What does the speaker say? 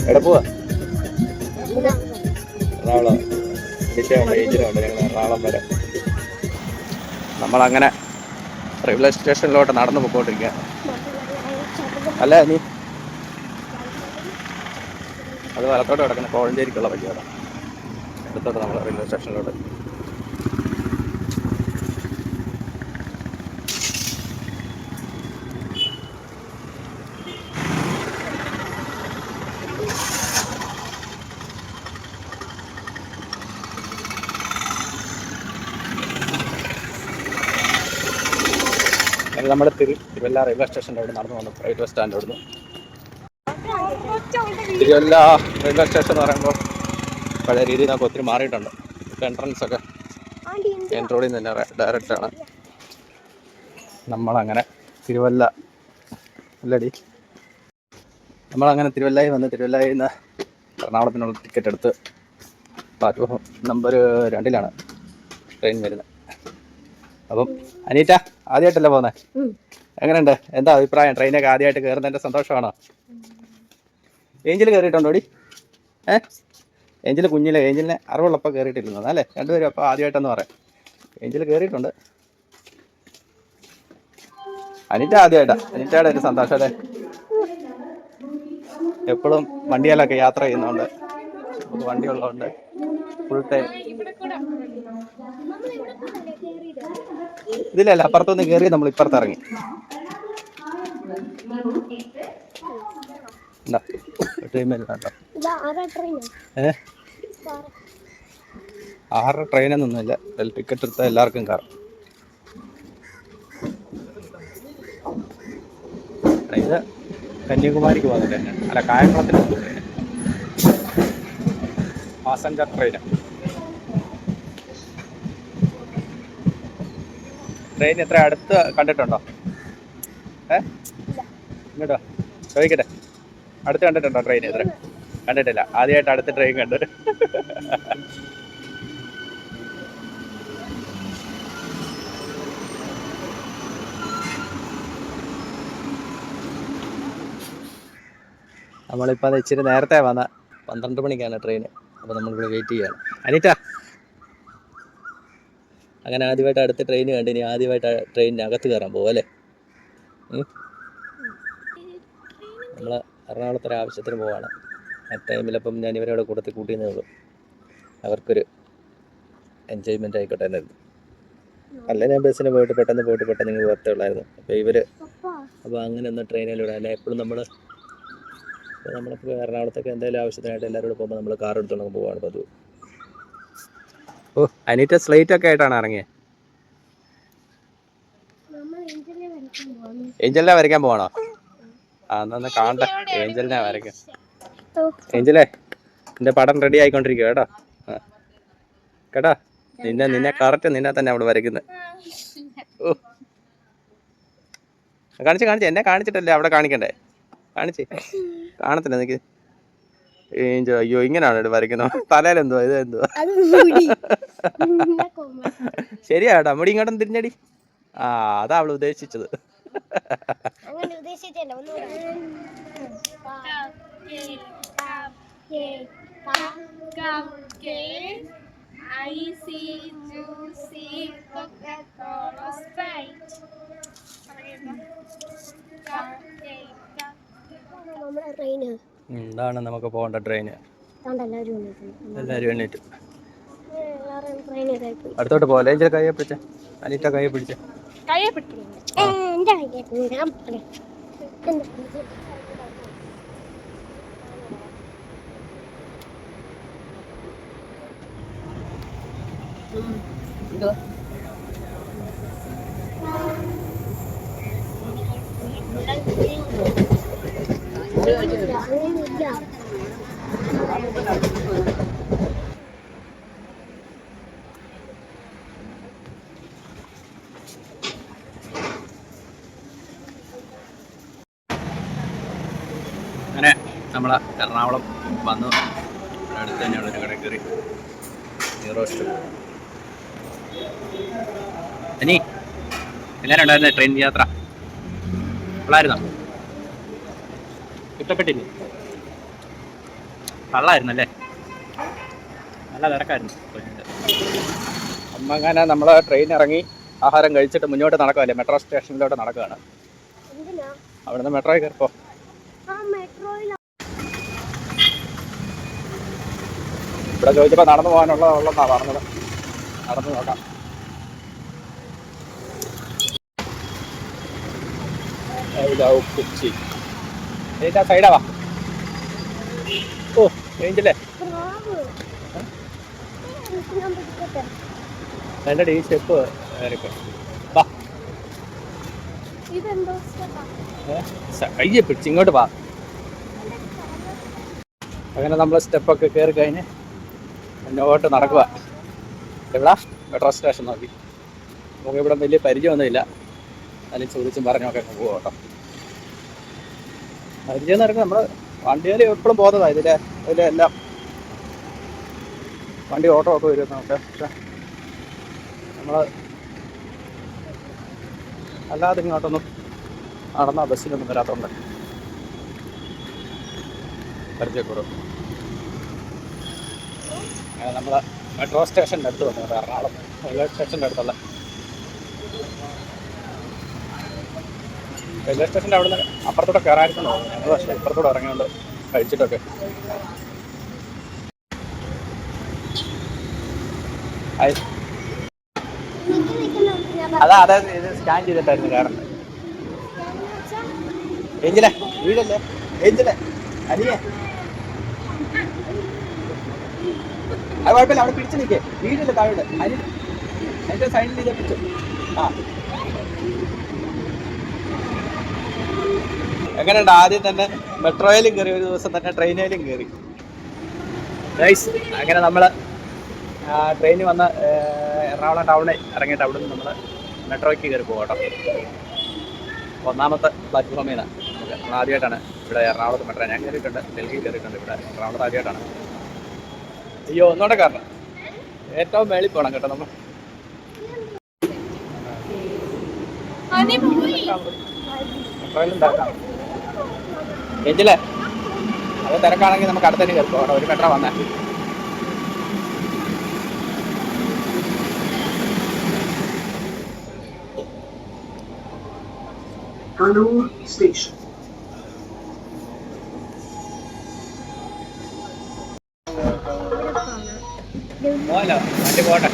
എവിടെ പോവാ? എറണാകുളം ജില്ലയുണ്ട്, ഏജിലുണ്ട്. ഞങ്ങൾ എറണാകുളം വരെ നമ്മളങ്ങനെ റെയിൽവേ സ്റ്റേഷനിലോട്ട് നടന്നു പോയിക്കൊണ്ടിരിക്കുക. അല്ല നീ അത് വലത്തോട്ട് കിടക്കുന്ന കോഴഞ്ചേരിക്കുള്ള വഴിയാണ്. അടുത്തോട്ട് നമ്മൾ റെയിൽവേ സ്റ്റേഷനിലോട്ട്. നമ്മൾ തിരുവല്ല റെയിൽവേ സ്റ്റേഷൻ്റെ അവിടെ നടന്നു വന്നു. റെയിൽവേ സ്റ്റാൻഡ് അവിടുന്ന് തിരുവല്ല റെയിൽവേ സ്റ്റേഷൻ എന്ന് പറയുമ്പോൾ പഴയ രീതിയിൽ നമുക്ക് ഒത്തിരി മാറിയിട്ടുണ്ട്. എൻട്രൻസ് ഒക്കെ മെയിൻ റോഡിൽ നിന്ന് തന്നെ ഡയറക്റ്റാണ്. നമ്മളങ്ങനെ തിരുവല്ല അല്ലടി നമ്മളങ്ങനെ തിരുവല്ലയിൽ വന്ന് തിരുവല്ലയിൽ നിന്ന് എറണാകുളത്തിനുള്ള ടിക്കറ്റ് എടുത്ത് പ്ലാറ്റ്ഫോം നമ്പർ 2 ട്രെയിൻ വരുന്നത്. അപ്പം അനീറ്റ ആദ്യമായിട്ടല്ലേ പോകുന്നത്? എങ്ങനെയുണ്ട്? എന്താ അഭിപ്രായം? ട്രെയിനൊക്കെ ആദ്യമായിട്ട് കയറുന്നതിൻ്റെ സന്തോഷമാണോ? ഏഞ്ചൽ കയറിയിട്ടുണ്ടോ ഡി? ഏഞ്ചൽ കുഞ്ഞിലെ ഏഞ്ചലിനെ അറിവുള്ളപ്പോൾ കയറിയിട്ടിരുന്നത് അല്ലേ? രണ്ടുപേരും അപ്പോൾ ആദ്യമായിട്ടെന്ന് പറയാം. ഏഞ്ചൽ കയറിയിട്ടുണ്ട്. അനിറ്റ ആദ്യമായിട്ടാണ്. അനിറ്റയുടെ ഒരു സന്തോഷം അല്ലേ? എപ്പോഴും വണ്ടിയിലൊക്കെ യാത്ര ചെയ്യുന്നതുകൊണ്ട്, നമുക്ക് വണ്ടിയുള്ളതുകൊണ്ട് ഫുൾ ടൈം ഇതിലല്ല, അപ്പുറത്തൊന്ന് കയറി നമ്മൾ ഇപ്പുറത്ത് ഇറങ്ങി. ആറ് ട്രെയിനൊന്നുമില്ല. ടിക്കറ്റ് എടുത്താൽ എല്ലാവർക്കും കയറാം. ഇത് കന്യാകുമാരിക്ക് പോകുന്ന ട്രെയിൻ അല്ല, കായംകുളത്തിന് പോകുന്ന ട്രെയിൻ, പാസഞ്ചർ ട്രെയിൻ. ട്രെയിൻ എത്ര അടുത്ത് കണ്ടിട്ടുണ്ടോ? ഇങ്ങോട്ടോ ചോദിക്കട്ടെ, അടുത്ത് കണ്ടിട്ടുണ്ടോ ട്രെയിൻ? എത്ര കണ്ടിട്ടില്ല, ആദ്യമായിട്ട് അടുത്ത ട്രെയിൻ കണ്ടു. നമ്മളിപ്പോൾ അത് ഇച്ചിരി നേരത്തെ വന്ന 12 മണിക്കാണ് ട്രെയിൻ. അപ്പോൾ നമ്മളിവിടെ വെയിറ്റ് ചെയ്യാണ്. അനിറ്റ അങ്ങനെ ആദ്യമായിട്ട് അടുത്ത ട്രെയിൻ കണ്ട് ഇനി ആദ്യമായിട്ട് ട്രെയിനിനകത്ത് കയറാൻ പോകും അല്ലേ? നമ്മൾ എറണാകുളത്തൊരു ആവശ്യത്തിന് പോവാണ്. ആ ടൈമിലപ്പം ഞാൻ ഇവരോട് കൂട്ടത്തിൽ കൂട്ടിയെന്നേ ഉള്ളൂ. അവർക്കൊരു എൻജോയ്മെൻ്റ് ആയിക്കോട്ടെ എന്നായിരുന്നു. അല്ല, ഞാൻ ബസ്സിന് പോയിട്ട് പെട്ടെന്ന് ഇങ്ങ് പോകത്തേ ഉള്ളായിരുന്നു. അപ്പോൾ അങ്ങനെ ഒന്ന് ട്രെയിനിലൂടെ അല്ലെ, എപ്പോഴും നമ്മളിപ്പോൾ എറണാകുളത്തൊക്കെ എന്തെങ്കിലും ആവശ്യത്തിനായിട്ട് എല്ലാവരും പോകുമ്പോൾ നമ്മൾ കാർ എടുത്തോണ്ട് പോവാണ് പതിവ്. ഓ, അനിറ്റ സ്ലേറ്റ് ഒക്കെ ആയിട്ടാണ് ഇറങ്ങിയത്. ഏഞ്ചലിനെ വരയ്ക്കാൻ പോവാണോ? എന്നാ കാണട്ടെ, ഏഞ്ചലിനെ വരയ്ക്കാം. ഏഞ്ചലേ, നിന്റെ പടം റെഡി ആയിക്കൊണ്ടിരിക്കുക കേട്ടോ. കേട്ടോ, നിന്നെ കറക്റ്റ് നിന്നെ തന്നെ അവിടെ വരയ്ക്കുന്നത്. ഓ, കാണിച്ച് എന്നെ കാണിച്ചിട്ടല്ലേ അവിടെ കാണിക്കണ്ടേ? കാണത്തില്ല എനിക്ക്. ഏഞ്ചൽ, അയ്യോ, ഇങ്ങനെയാണ് ഇവിടെ വരയ്ക്കുന്നത്. തലയിലെന്തുവാ ഇത്? എന്തുവാ? ശരിയാ കേട്ടോ, മുടി ഇങ്ങോട്ടൊന്ന് തിരിഞ്ഞടി. അതാ അവള് ഉദ്ദേശിച്ചത്. ഇതാണ് നമുക്ക് പോകേണ്ട ട്രെയിന്. എല്ലാവരും എണ്ണീറ്റ് അടുത്തോട്ട് പോലെ. കയ്യെ പിടിച്ച അനിറ്റ, കയ്യെ പിടിച്ച അങ്ങനെ നമ്മൾ എറണാകുളം വന്നു. അടുത്ത് തന്നെയുള്ളൊരു കട കയറി നെയ് റോസ്റ്റ്. ഇനി എങ്ങനെ ഉണ്ടായിരുന്നേ ട്രെയിൻ യാത്ര? കൊള്ളായിരുന്നോ? ഇഷ്ടപ്പെട്ടില്ലേ? കള്ളായിരുന്നല്ലേ, നല്ല തിരക്കായിരുന്നു. അമ്മ അങ്ങനെ നമ്മൾ ട്രെയിൻ ഇറങ്ങി ആഹാരം കഴിച്ചിട്ട് മുന്നോട്ട് നടക്കുകയല്ലേ, മെട്രോ സ്റ്റേഷനിലോട്ട് നടക്കുകയാണ്. അവിടുന്ന് മെട്രോയിൽ കയറിപ്പോ. ഇവിടെ ചോദിച്ചപ്പോൾ നടന്നു പോകാനുള്ളതെന്നാണ് പറഞ്ഞത്. നടന്നു നോക്കാം. കൊച്ചി ഏതാ സൈഡാ വാ. ഓ റേഞ്ചല്ലേ എൻ്റെ ഈ സ്റ്റെപ്പ് കയറിപ്പോ. കയ്യെ പിടിച്ച് ഇങ്ങോട്ട് വാ. അങ്ങനെ നമ്മൾ സ്റ്റെപ്പൊക്കെ കയറി കഴിഞ്ഞ് മുന്നോട്ട് നടക്കുക. എവിടാ? മെട്രോ സ്റ്റേഷൻ നോക്കി. നമുക്ക് ഇവിടെ വലിയ പരിചയമൊന്നുമില്ല, അതിൽ ചോദിച്ചും പറഞ്ഞൊക്കെ പോവുക കേട്ടോ. പരിചയം എന്ന് പറയുന്നത് നമ്മൾ വണ്ടിയിൽ എപ്പോഴും പോകുന്നതാണ്. ഇതിലെല്ലാം വണ്ടി ഓട്ടോ ഒക്കെ വരും നമുക്ക്. പക്ഷെ നമ്മൾ അല്ലാതെ ഇങ്ങോട്ടൊന്നും നടന്ന ബസ്സിലൊന്നും വരാത്തതുകൊണ്ട് പരിചയപ്പെടും. നമ്മൾ മെട്രോ സ്റ്റേഷൻ്റെ അടുത്ത് വന്നത് എറണാകുളം റെയിൽവേ സ്റ്റേഷൻ്റെ അടുത്തുള്ള റെയിൽവേ സ്റ്റേഷൻ്റെ അവിടെ നിന്ന് അപ്പുറത്തോടെ കയറായിരുന്നു. ഞങ്ങൾ പക്ഷേ ഇപ്പുറത്തോടെ ഇറങ്ങിയോണ്ട് കഴിച്ചിട്ടൊക്കെ. അതെ ഇത് സ്കാൻ ചെയ്തിട്ടായിരുന്നു കയറേണ്ടത്. ഏഞ്ചലേ വീടല്ലേ, ഏഞ്ചലേ അനിയേ, അത് കുഴപ്പമില്ല, അവിടെ പിടിച്ചു നിൽക്കേ. വീടല്ലേ താഴെ അനി, അതിൻ്റെ സൈഡിൽ ഇതേ പിടിച്ചു. ആ എങ്ങനെയുണ്ട്? ആദ്യം തന്നെ മെട്രോയിലും കയറി, ഒരു ദിവസം തന്നെ ട്രെയിനിലും കയറി. അങ്ങനെ നമ്മൾ ട്രെയിനിൽ വന്ന് എറണാകുളം ടൗണിൽ ഇറങ്ങിയിട്ട് അവിടെ നിന്ന് നമ്മൾ മെട്രോയ്ക്ക് കയറി പോകട്ടോ. ഒന്നാമത്തെ പ്ലാറ്റ്ഫോമിൽ നിന്നാണ്. നമ്മൾ ആദ്യമായിട്ടാണ് ഇവിടെ എറണാകുളത്ത് മെട്രോ. ഞാൻ കയറിയിട്ടുണ്ട്, ഡൽഹി കയറിയിട്ടുണ്ട്, ഇവിടെ എറണാകുളത്ത് ആദ്യമായിട്ടാണ്. അയ്യോ ഒന്നുകൂടെ കാരണം ഏറ്റവും മേളിൽ പോകണം കേട്ടോ. നമ്മൾ മെട്രോയിലുണ്ടാക്കാം എഞ്ചിലേ, അത് തിരക്കാണെങ്കിൽ നമുക്ക് അടുത്തന്നെ കയറി പോകണം. ഒരു മെട്രോ വന്നേ. Kannur Station. പോകല്ലോ, വണ്ടി പോട്ടെ.